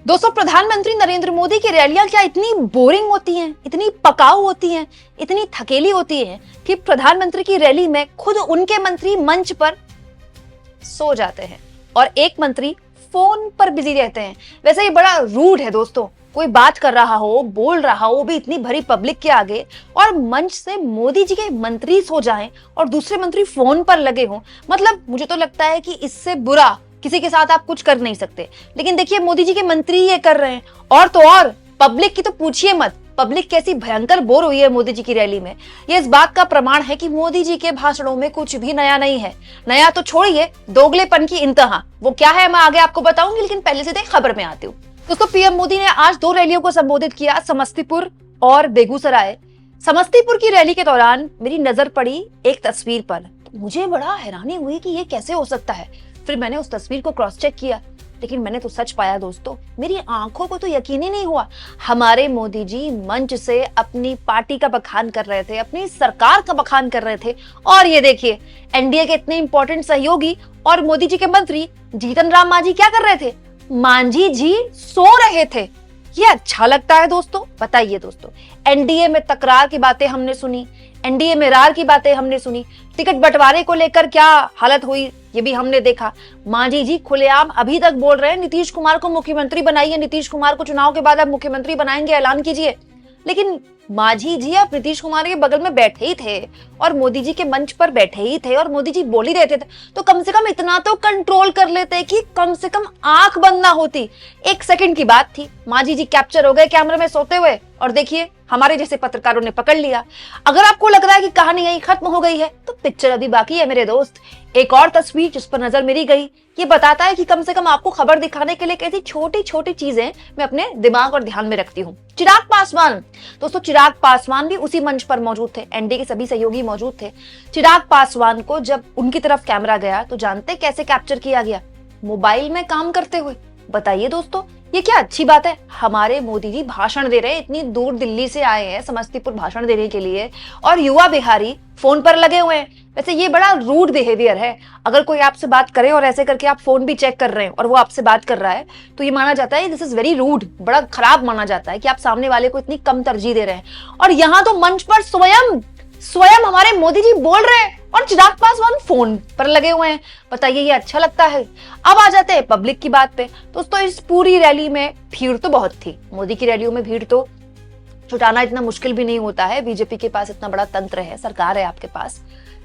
दोस्तों, प्रधानमंत्री नरेंद्र मोदी की रैलियां क्या इतनी बोरिंग होती हैं, इतनी पकाऊ होती हैं, इतनी थकेली होती हैं कि प्रधानमंत्री की रैली में खुद उनके मंत्री मंच पर सो जाते हैं और एक मंत्री फोन पर बिजी रहते हैं। वैसे ये बड़ा रूड है दोस्तों, कोई बात कर रहा हो, बोल रहा हो, वो भी इतनी भरी पब्लिक के आगे, और मंच से मोदी जी के मंत्री सो जाएं और दूसरे मंत्री फोन पर लगे हों। मतलब मुझे तो लगता है कि इससे बुरा किसी के साथ आप कुछ कर नहीं सकते। लेकिन देखिए, मोदी जी के मंत्री ये कर रहे हैं, और तो और पब्लिक की तो पूछिए मत। पब्लिक कैसी भयंकर बोर हुई है मोदी जी की रैली में। ये इस बात का प्रमाण है कि मोदी जी के भाषणों में कुछ भी नया नहीं है। नया तो छोड़िए, दोगलेपन की इंतहा। वो क्या है मैं आगे आपको बताऊंगी, लेकिन पहले से खबर में आती हूँ। दोस्तों, पीएम मोदी ने आज 2 रैलियों को संबोधित किया, समस्तीपुर और बेगूसराय। समस्तीपुर की रैली के दौरान मेरी नजर पड़ी एक तस्वीर पर। मुझे बड़ा हैरानी हुई कि ये कैसे हो सकता है। फिर मैंने उस तस्वीर को क्रॉस चेक किया, लेकिन मैंने तो सच पाया दोस्तों। मेरी आंखों को तो यकीन ही नहीं हुआ। हमारे मोदी जी मंच से अपनी पार्टी का बखान कर रहे थे, अपनी सरकार का बखान कर रहे थे, और ये देखिए, एनडीए के इतने इंपॉर्टेंट सहयोगी और मोदी जी के मंत्री जीतन राम मांझी क्या कर रहे थे? मांझी जी सो रहे थे। ये अच्छा लगता है दोस्तों? बताइए दोस्तों। एनडीए में तकरार की बातें हमने सुनी, एनडीए में रार की बातें हमने सुनी, टिकट बंटवारे को लेकर क्या हालत हुई ये भी हमने देखा। मांझी जी खुलेआम अभी तक बोल रहे हैं नीतीश कुमार को मुख्यमंत्री बनाइए, नीतीश कुमार को चुनाव के बाद आप मुख्यमंत्री बनाएंगे, ऐलान कीजिए। लेकिन मांझी जी अब नीतीश कुमार के बगल में बैठे ही थे और मोदी जी के मंच पर बैठे ही थे और मोदी जी बोल ही रहे थे, तो कम से कम इतना तो कंट्रोल कर लेते कि कम से कम आंख बंद ना होती। 1 सेकंड की बात थी, मांझी जी कैप्चर हो गए कैमरे में सोते हुए, और देखिए हमारे जैसे पत्रकारों ने पकड़ लिया। अगर आपको लग रहा है कि कहानी यही खत्म हो गई है, तो पिक्चर अभी बाकी है मेरे दोस्त। एक और तस्वीर जिस पर नजर मेरी गई, ये बताता है कि कम से कम आपको खबर दिखाने के लिए कैसी छोटी छोटी चीजें मैं अपने दिमाग और ध्यान में रखती हूँ। चिराग पासवान, दोस्तों चिराग पासवान भी उसी मंच पर मौजूद थे, एनडीए के सभी सहयोगी मौजूद थे। चिराग पासवान को जब उनकी तरफ कैमरा गया तो जानते कैसे कैप्चर किया गया? मोबाइल में काम करते हुए। बताइए दोस्तों, ये क्या अच्छी बात है? हमारे मोदी जी भाषण दे रहे हैं, इतनी दूर दिल्ली से आए हैं समस्तीपुर भाषण देने के लिए, और युवा बिहारी फोन पर लगे हुए हैं। वैसे ये बड़ा रूड बिहेवियर है। अगर कोई आपसे बात करे और ऐसे करके आप फोन भी चेक कर रहे हैं और वो आपसे बात कर रहा है, तो ये माना जाता है दिस इज वेरी रूड। बड़ा खराब माना जाता है कि आप सामने वाले को इतनी कम तरजीह दे रहे हैं। और यहाँ तो मंच पर स्वयं हमारे मोदी जी बोल रहे हैं और चिराग पासवान फोन पर लगे हुए हैं। बताइए ये अच्छा लगता है? अब आ जाते हैं पब्लिक की बात पे। दोस्तों, इस पूरी रैली में भीड़ तो बहुत थी। मोदी की रैलियों में भीड़ तो जुटाना इतना मुश्किल भी नहीं होता है। बीजेपी के पास इतना बड़ा तंत्र है, सरकार है आपके पास।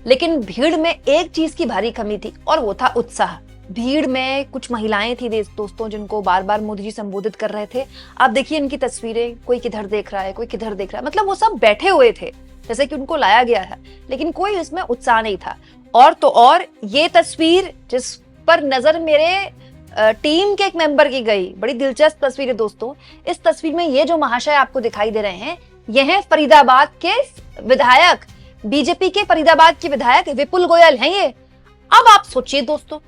लेकिन भीड़ में एक चीज की भारी कमी थी, और वो था उत्साह। भीड़ में कुछ महिलाएं थी दोस्तों, जिनको बार बार मोदी जी संबोधित कर रहे थे। आप देखिए इनकी तस्वीरें, कोई किधर देख रहा है, कोई किधर देख रहा है। मतलब वो सब बैठे हुए थे जैसे कि उनको लाया गया है, लेकिन कोई इसमें उत्साह नहीं था। और तो और ये तस्वीर जिस पर नजर मेरे टीम के एक मेंबर की गई, बड़ी दिलचस्प तस्वीर है दोस्तों। इस तस्वीर में ये जो महाशय आपको दिखाई दे रहे हैं, ये हैं फरीदाबाद के विधायक, बीजेपी के फरीदाबाद के विधायक विपुल गोयल हैं ये। अब आप सोचिए दोस्तों,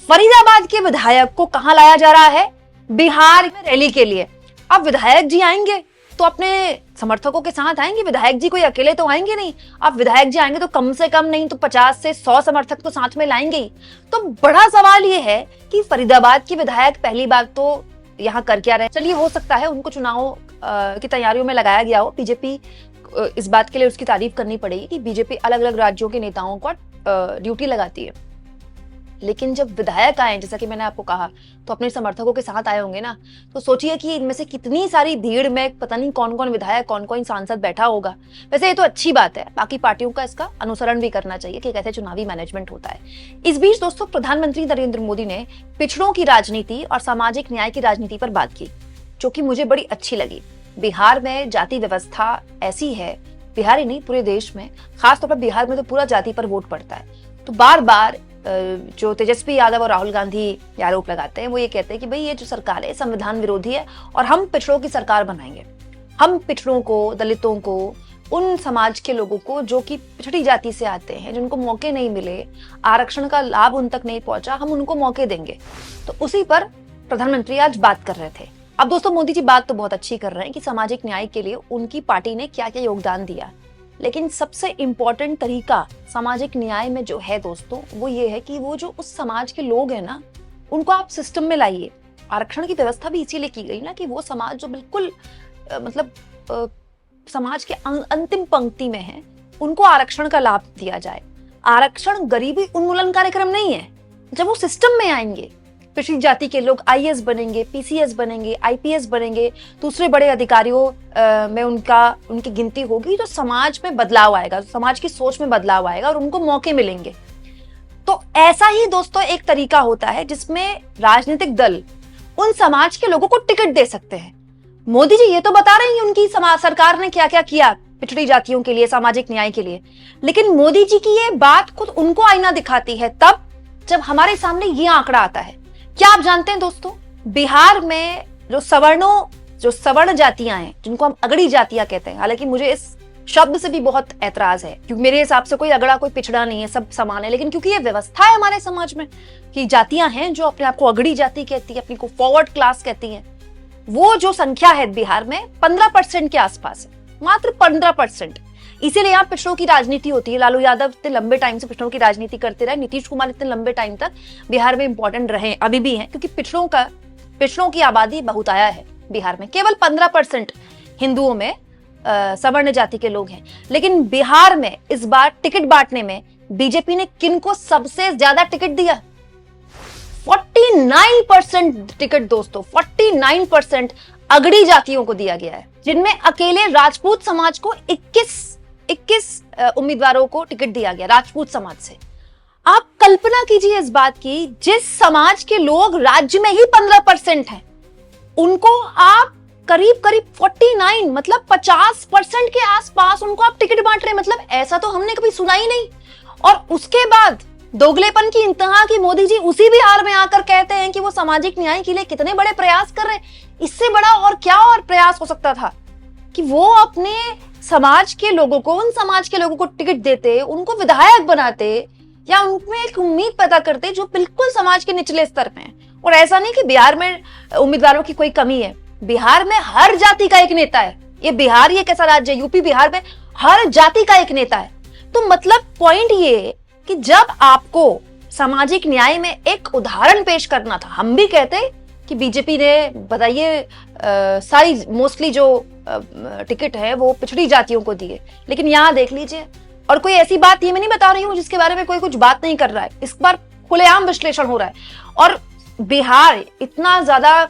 फरीदाबाद के विधायक को कहां लाया जा रहा है? बिहार में रैली के लिए। अब विधायक जी आएंगे तो अपने समर्थकों के साथ आएंगे। विधायक जी कोई अकेले तो आएंगे नहीं। अब विधायक जी आएंगे तो कम से कम नहीं तो 50 से 100 समर्थक तो साथ में लाएंगे ही। तो बड़ा सवाल ये है कि फरीदाबाद के विधायक पहली बात तो यहाँ कर क्या रहे हैं? चलिए, हो सकता है उनको चुनाव की तैयारियों में लगाया गया हो। बीजेपी, इस बात के लिए उसकी तारीफ करनी पड़ेगी कि बीजेपी अलग अलग राज्यों के नेताओं को ड्यूटी लगाती है। लेकिन जब विधायक आए, जैसा कि मैंने आपको कहा, तो अपने समर्थकों के साथ आए होंगे ना। तो सोचिए कि इनमें से कितनी सारी भीड़ में पता नहीं कौन कौन विधायक, कौन कौन सांसद बैठा होगा। वैसे ये तो अच्छी बात है, बाकी पार्टियों का इसका अनुसरण भी करना चाहिए कि कैसे चुनावी मैनेजमेंट होता है। इस बीच दोस्तों, प्रधानमंत्री नरेंद्र मोदी ने पिछड़ों की राजनीति और सामाजिक न्याय की राजनीति पर बात की, जो कि मुझे बड़ी अच्छी लगी। बिहार में जाति व्यवस्था ऐसी है, बिहार ही नहीं पूरे देश में, खासतौर पर बिहार में तो पूरा जाति पर वोट पड़ता है। तो बार बार जो तेजस्वी यादव और राहुल गांधी आरोप लगाते हैं, वो ये कहते हैं कि भाई ये जो सरकार है संविधान विरोधी है और हम पिछड़ों की सरकार बनाएंगे। हम पिछड़ों को, दलितों को, उन समाज के लोगों को जो कि पिछड़ी जाति से आते हैं, जिनको मौके नहीं मिले, आरक्षण का लाभ उन तक नहीं पहुंचा, हम उनको मौके देंगे। तो उसी पर प्रधानमंत्री आज बात कर रहे थे। अब दोस्तों, मोदी जी बात तो बहुत अच्छी कर रहे हैं कि सामाजिक न्याय के लिए उनकी पार्टी ने क्या क्या योगदान दिया, लेकिन सबसे इंपॉर्टेंट तरीका सामाजिक न्याय में जो है दोस्तों, वो ये है कि वो जो उस समाज के लोग हैं ना, उनको आप सिस्टम में लाइए। आरक्षण की व्यवस्था भी इसीलिए की गई ना कि वो समाज जो बिल्कुल मतलब समाज के अंतिम पंक्ति में है, उनको आरक्षण का लाभ दिया जाए। आरक्षण गरीबी उन्मूलन कार्यक्रम नहीं है। जब वो सिस्टम में आएंगे, पिछड़ी जाति के लोग आईएएस बनेंगे, पीसीएस बनेंगे, आईपीएस बनेंगे, दूसरे बड़े अधिकारियों में उनकी गिनती होगी, तो समाज में बदलाव आएगा, समाज की सोच में बदलाव आएगा और उनको मौके मिलेंगे। तो ऐसा ही दोस्तों एक तरीका होता है जिसमें राजनीतिक दल उन समाज के लोगों को टिकट दे सकते हैं। मोदी जी ये तो बता रहे हैं उनकी सरकार ने क्या क्या किया पिछड़ी जातियों के लिए, सामाजिक न्याय के लिए, लेकिन मोदी जी की ये बात खुद उनको आईना दिखाती है तब जब हमारे सामने ये आंकड़ा आता है। क्या आप जानते हैं दोस्तों, बिहार में जो सवर्ण जातियां हैं, जिनको हम अगड़ी जातियां कहते हैं, हालांकि मुझे इस शब्द से भी बहुत ऐतराज है क्योंकि मेरे हिसाब से कोई अगड़ा कोई पिछड़ा नहीं है, सब समान है, लेकिन क्योंकि ये व्यवस्था है हमारे समाज में कि जातियां हैं जो अपने आप को अगड़ी जाति कहती है, अपनी को फॉरवर्ड क्लास कहती हैं, वो जो संख्या है बिहार में 15% के आसपास है, मात्र 15%। इसीलिए यहाँ पिछड़ों की राजनीति होती है। लालू यादव इतने लंबे टाइम से पिछड़ों की राजनीति करते रहे, नीतीश कुमार इतने लंबे टाइम तक बिहार में इंपॉर्टेंट रहे, अभी भी हैं, क्योंकि पिछड़ों की आबादी बहुताया है बिहार में। केवल 15% हिंदुओं में सवर्ण जाति के लोग हैं। लेकिन बिहार में इस बार टिकट बांटने में बीजेपी ने किनको सबसे ज्यादा टिकट दिया? 49% टिकट दोस्तों, 49% अगड़ी जातियों को दिया गया है, जिनमें अकेले राजपूत समाज को 21 उम्मीदवारों को टिकट दिया गया राजपूत समाज से। आप कल्पना कीजिए इस बात की, जिस समाज के लोग राज्य में ही 15% हैं, उनको आप करीब 49 मतलब 50% के आसपास उनको आप टिकट बांट रहे हैं। मतलब ऐसा तो हमने कभी सुना ही नहीं। और उसके बाद दोगलेपन की इंतहा की मोदी जी उसी बिहार में आकर कहते हैं कि वो सामाजिक न्याय के लिए कितने बड़े प्रयास कर रहे हैं। इससे बड़ा और क्या और प्रयास हो सकता था कि वो अपने समाज के लोगों को, उन समाज के लोगों को टिकट देते, उनको विधायक बनाते या उनमें एक उम्मीद पैदा करते जो बिल्कुल समाज के निचले स्तर पे है। और ऐसा नहीं कि बिहार में उम्मीदवारों की कोई कमी है, बिहार में हर जाति का एक नेता है। ये बिहार ये कैसा राज्य है, यूपी बिहार में हर जाति का एक नेता है। तो मतलब पॉइंट ये कि जब आपको सामाजिक न्याय में एक उदाहरण पेश करना था, हम भी कहते कि बीजेपी ने बताइए सारी मोस्टली जो टिकट है वो पिछड़ी जातियों को दिए, लेकिन यहाँ देख लीजिए। और कोई ऐसी बात ये मैं नहीं बता रही हूँ जिसके बारे में कोई कुछ बात नहीं कर रहा है, इस बार खुलेआम विश्लेषण हो रहा है। और बिहार इतना ज्यादा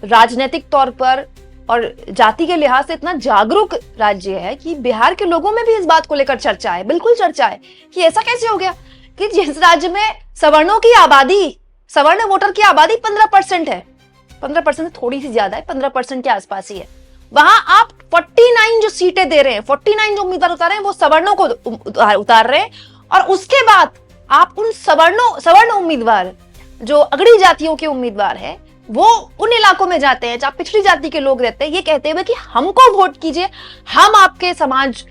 राजनीतिक तौर पर और जाति के लिहाज से इतना जागरूक राज्य है कि बिहार के लोगों में भी इस बात को लेकर चर्चा है, बिल्कुल चर्चा है कि ऐसा कैसे हो गया कि जिस राज्य में सवर्णों की आबादी, सवर्ण वोटर की आबादी 15% है, 15% थोड़ी सी ज्यादा है, 15% के आसपास ही है, वहां आप 49 जो सीटें दे रहे हैं, 49 जो उम्मीदवार उतार रहे हैं वो सवर्णों को उतार रहे हैं। और उसके बाद आप उन सवर्ण उम्मीदवार जो अगड़ी जातियों के उम्मीदवार है वो उन इलाकों में जाते हैं जहां पिछड़ी जाति के लोग रहते हैं, ये कहते हुए कि हमको वोट कीजिए, हम आपके समाज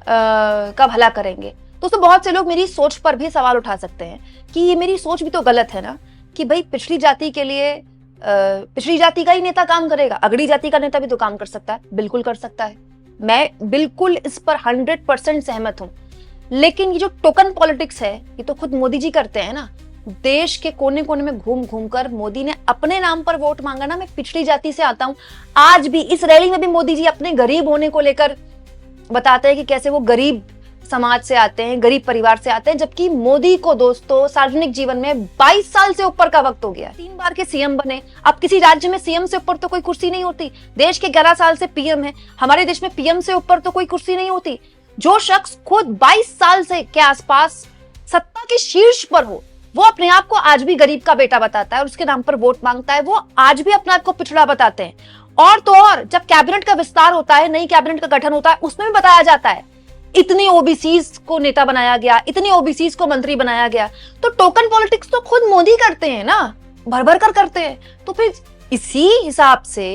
का भला करेंगे। दोस्तों बहुत से लोग मेरी सोच पर भी सवाल उठा सकते हैं कि ये मेरी सोच भी तो गलत है ना, कि भाई पिछड़ी जाति के लिए पिछड़ी जाति का ही नेता काम करेगा, अगड़ी जाति का नेता भी तो काम कर सकता है। बिल्कुल कर सकता है, मैं बिल्कुल इस पर 100% सहमत हूं। लेकिन ये जो टोकन पॉलिटिक्स है ये तो खुद मोदी जी करते हैं ना। देश के कोने कोने में घूम घूम कर मोदी ने अपने नाम पर वोट मांगा ना। मैं पिछड़ी जाति से आता हूं, आज भी इस रैली में भी मोदी जी अपने गरीब होने को लेकर बताते हैं कि कैसे वो गरीब समाज से आते हैं, गरीब परिवार से आते हैं, जबकि मोदी को दोस्तों सार्वजनिक जीवन में 22 साल से ऊपर का वक्त हो गया, 3 बार के सीएम बने। अब किसी राज्य में सीएम से ऊपर तो कोई कुर्सी नहीं होती, देश के 11 साल से पीएम है, हमारे देश में पीएम से ऊपर तो कोई कुर्सी नहीं होती। जो शख्स खुद 22 साल से के आसपास सत्ता के शीर्ष पर हो, वो अपने आप को आज भी गरीब का बेटा बताता है और उसके नाम पर वोट मांगता है, वो आज भी अपने आप को पिछड़ा बताते हैं। और तो और जब कैबिनेट का विस्तार होता है, नई कैबिनेट का गठन होता है, उसमें भी बताया जाता है इतने ओबीसीज को नेता बनाया गया, इतने ओबीसीज को मंत्री बनाया गया। तो टोकन पॉलिटिक्स तो खुद मोदी करते हैं ना, भर भर कर करते हैं। तो फिर इसी हिसाब से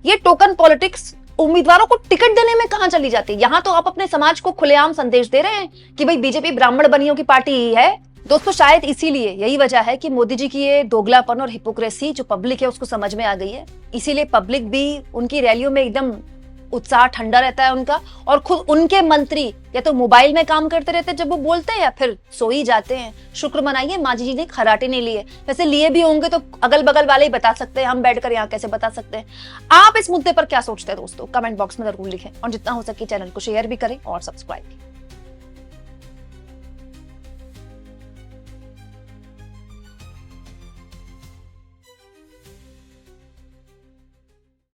ये टोकन पॉलिटिक्स उम्मीदवारों को टिकट देने में कहां चली जाती है। यहां तो आप अपने समाज को खुलेआम संदेश दे रहे हैं कि भाई बीजेपी ब्राह्मण बनियों की पार्टी ही है। दोस्तों शायद इसीलिए यही वजह है कि मोदी जी की ये दोगलापन और हिपोक्रेसी जो पब्लिक है उसको समझ में आ गई है। इसीलिए पब्लिक भी उनकी रैलियों में एकदम उत्साह ठंडा रहता है उनका, और खुद उनके मंत्री या तो मोबाइल में काम करते रहते हैं जब वो बोलते हैं, या फिर सो ही जाते हैं। शुक्र मनाइए मांझी जी ने खराटे नहीं लिए, वैसे लिए भी होंगे तो अगल बगल वाले ही बता सकते हैं, हम बैठकर यहाँ कैसे बता सकते हैं। आप इस मुद्दे पर क्या सोचते हैं दोस्तों, कमेंट बॉक्स में जरूर लिखें, और जितना हो सके चैनल को शेयर भी करें और सब्सक्राइब भी।